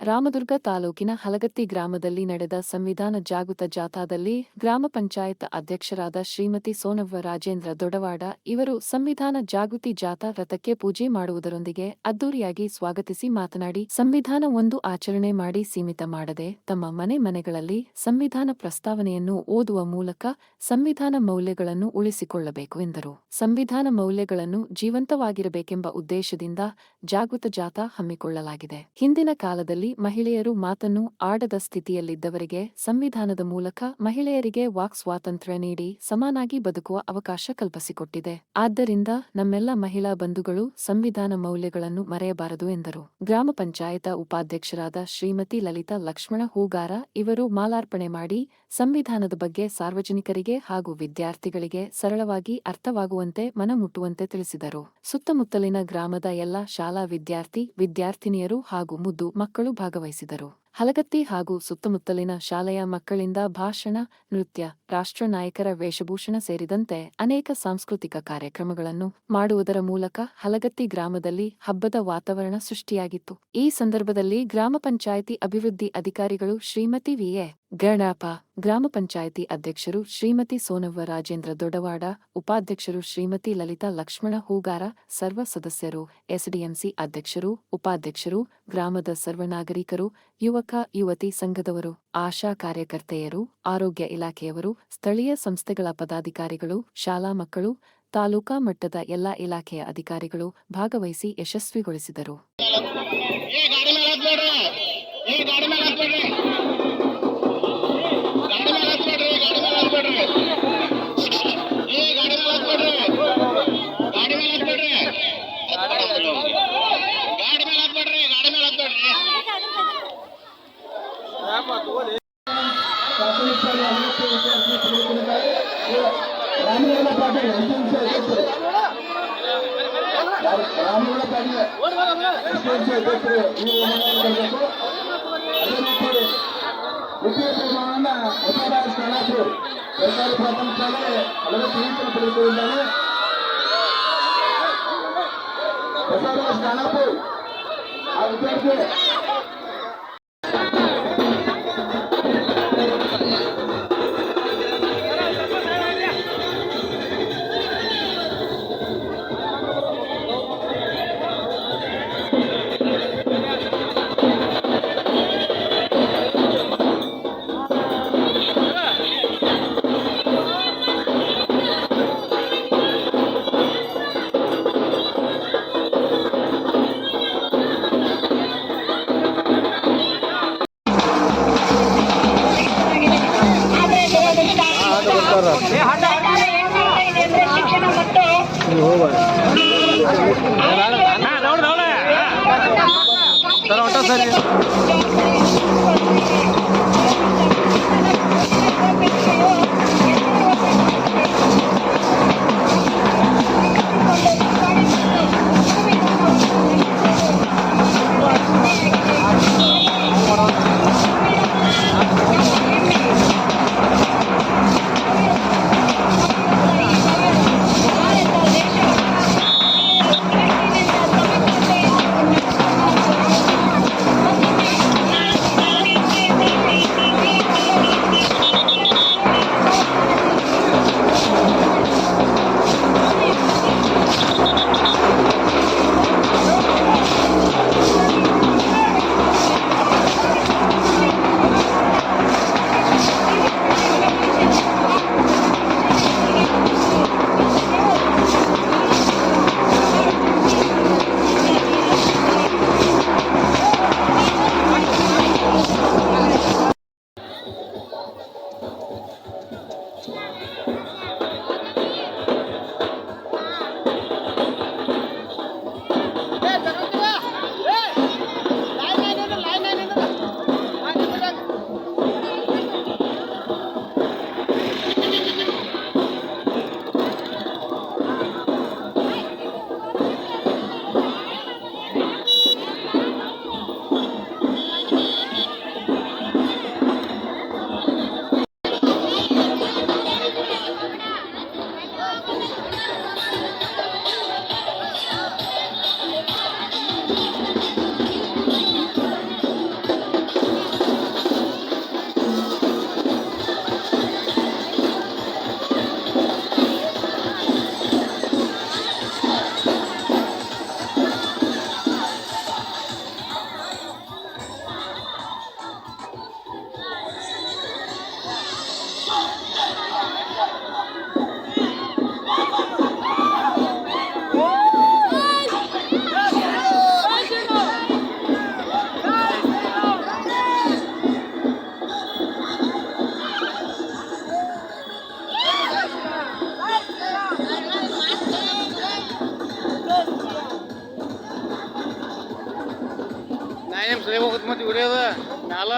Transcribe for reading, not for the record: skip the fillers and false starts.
ರಾಮದುರ್ಗ ತಾಲೂಕಿನ ಹಲಗತ್ತಿ ಗ್ರಾಮದಲ್ಲಿ ನಡೆದ ಸಂವಿಧಾನ ಜಾಗೃತ ಜಾಥಾದಲ್ಲಿ ಗ್ರಾಮ ಪಂಚಾಯತ್ ಅಧ್ಯಕ್ಷರಾದ ಶ್ರೀಮತಿ ಸೋನವ್ವ ರಾಜೇಂದ್ರ ದೊಡವಾಡ ಇವರು ಸಂವಿಧಾನ ಜಾಗೃತಿ ಜಾಥಾ ರಥಕ್ಕೆ ಪೂಜೆ ಮಾಡುವುದರೊಂದಿಗೆ ಅದ್ದೂರಿಯಾಗಿ ಸ್ವಾಗತಿಸಿ ಮಾತನಾಡಿ, ಸಂವಿಧಾನ ಒಂದು ಆಚರಣೆ ಮಾಡಿ ಸೀಮಿತ ಮಾಡದೆ ತಮ್ಮ ಮನೆಗಳಲ್ಲಿ ಸಂವಿಧಾನ ಪ್ರಸ್ತಾವನೆಯನ್ನು ಓದುವ ಮೂಲಕ ಸಂವಿಧಾನ ಮೌಲ್ಯಗಳನ್ನು ಉಳಿಸಿಕೊಳ್ಳಬೇಕು ಎಂದರು. ಸಂವಿಧಾನ ಮೌಲ್ಯಗಳನ್ನು ಜೀವಂತವಾಗಿರಬೇಕೆಂಬ ಉದ್ದೇಶದಿಂದ ಜಾಗೃತ ಜಾಥಾ ಹಮ್ಮಿಕೊಳ್ಳಲಾಗಿದೆ. ಹಿಂದಿನ ಕಾಲದಲ್ಲಿ ಮಹಿಳೆಯರು ಮಾತನ್ನು ಆಡದ ಸ್ಥಿತಿಯಲ್ಲಿದ್ದವರಿಗೆ ಸಂವಿಧಾನದ ಮೂಲಕ ಮಹಿಳೆಯರಿಗೆ ವಾಕ್ ಸ್ವಾತಂತ್ರ್ಯ ನೀಡಿ ಸಮಾನಾಗಿ ಬದುಕುವ ಅವಕಾಶ ಕಲ್ಪಿಸಿಕೊಟ್ಟಿದೆ. ಆದ್ದರಿಂದ ನಮ್ಮೆಲ್ಲ ಮಹಿಳಾ ಬಂಧುಗಳು ಸಂವಿಧಾನ ಮೌಲ್ಯಗಳನ್ನು ಮರೆಯಬಾರದು ಎಂದರು. ಗ್ರಾಮ ಪಂಚಾಯತ ಉಪಾಧ್ಯಕ್ಷರಾದ ಶ್ರೀಮತಿ ಲಲಿತಾ ಲಕ್ಷ್ಮಣ ಹೂಗಾರ ಇವರು ಮಾಲಾರ್ಪಣೆ ಮಾಡಿ ಸಂವಿಧಾನದ ಬಗ್ಗೆ ಸಾರ್ವಜನಿಕರಿಗೆ ಹಾಗೂ ವಿದ್ಯಾರ್ಥಿಗಳಿಗೆ ಸರಳವಾಗಿ ಅರ್ಥವಾಗುವಂತೆ ಮನಮುಟ್ಟುವಂತೆ ತಿಳಿಸಿದರು. ಸುತ್ತಮುತ್ತಲಿನ ಗ್ರಾಮದ ಎಲ್ಲ ಶಾಲಾ ವಿದ್ಯಾರ್ಥಿನಿಯರು ಹಾಗೂ ಮುದ್ದು ಮಕ್ಕಳು ಭಾಗವಹಿಸಿದರು. ಹಲಗತ್ತಿ ಹಾಗೂ ಸುತ್ತಮುತ್ತಲಿನ ಶಾಲೆಯ ಮಕ್ಕಳಿಂದ ಭಾಷಣ, ನೃತ್ಯ, ರಾಷ್ಟ್ರ ನಾಯಕರ ವೇಷಭೂಷಣ ಸೇರಿದಂತೆ ಅನೇಕ ಸಾಂಸ್ಕೃತಿಕ ಕಾರ್ಯಕ್ರಮಗಳನ್ನು ಮಾಡುವುದರ ಮೂಲಕ ಹಲಗತ್ತಿ ಗ್ರಾಮದಲ್ಲಿ ಹಬ್ಬದ ವಾತಾವರಣ ಸೃಷ್ಟಿಯಾಗಿತ್ತು. ಈ ಸಂದರ್ಭದಲ್ಲಿ ಗ್ರಾಮ ಪಂಚಾಯಿತಿ ಅಭಿವೃದ್ಧಿ ಅಧಿಕಾರಿಗಳು ಶ್ರೀಮತಿ ವಿ.ಎ. ಗಣಪ, ಗ್ರಾಮ ಪಂಚಾಯಿತಿ ಅಧ್ಯಕ್ಷರು ಶ್ರೀಮತಿ ಸೋನವ್ವ ರಾಜೇಂದ್ರ ದೊಡವಾಡ, ಉಪಾಧ್ಯಕ್ಷರು ಶ್ರೀಮತಿ ಲಲಿತಾ ಲಕ್ಷ್ಮಣ ಹೂಗಾರ, ಸರ್ವ ಸದಸ್ಯರು, ಎಸ್ಡಿಎಂಸಿ ಅಧ್ಯಕ್ಷರು, ಉಪಾಧ್ಯಕ್ಷರು, ಗ್ರಾಮದ ಸರ್ವ ನಾಗರಿಕರು, ಯುವತಿ ಸಂಘದವರು, ಆಶಾ ಕಾರ್ಯಕರ್ತೆಯರು, ಆರೋಗ್ಯ ಇಲಾಖೆಯವರು, ಸ್ಥಳೀಯ ಸಂಸ್ಥೆಗಳ ಪದಾಧಿಕಾರಿಗಳು, ಶಾಲಾ ಮಕ್ಕಳು, ತಾಲೂಕಾ ಮಟ್ಟದ ಎಲ್ಲಾ ಇಲಾಖೆಯ ಅಧಿಕಾರಿಗಳು ಭಾಗವಹಿಸಿ ಯಶಸ್ವಿಗೊಳಿಸಿದರು. ಶಿಕ್ಷಣ ಮತ್ತು ಹೆಂಗ್ರಿ ಅದ ಮ್ಯಾಲ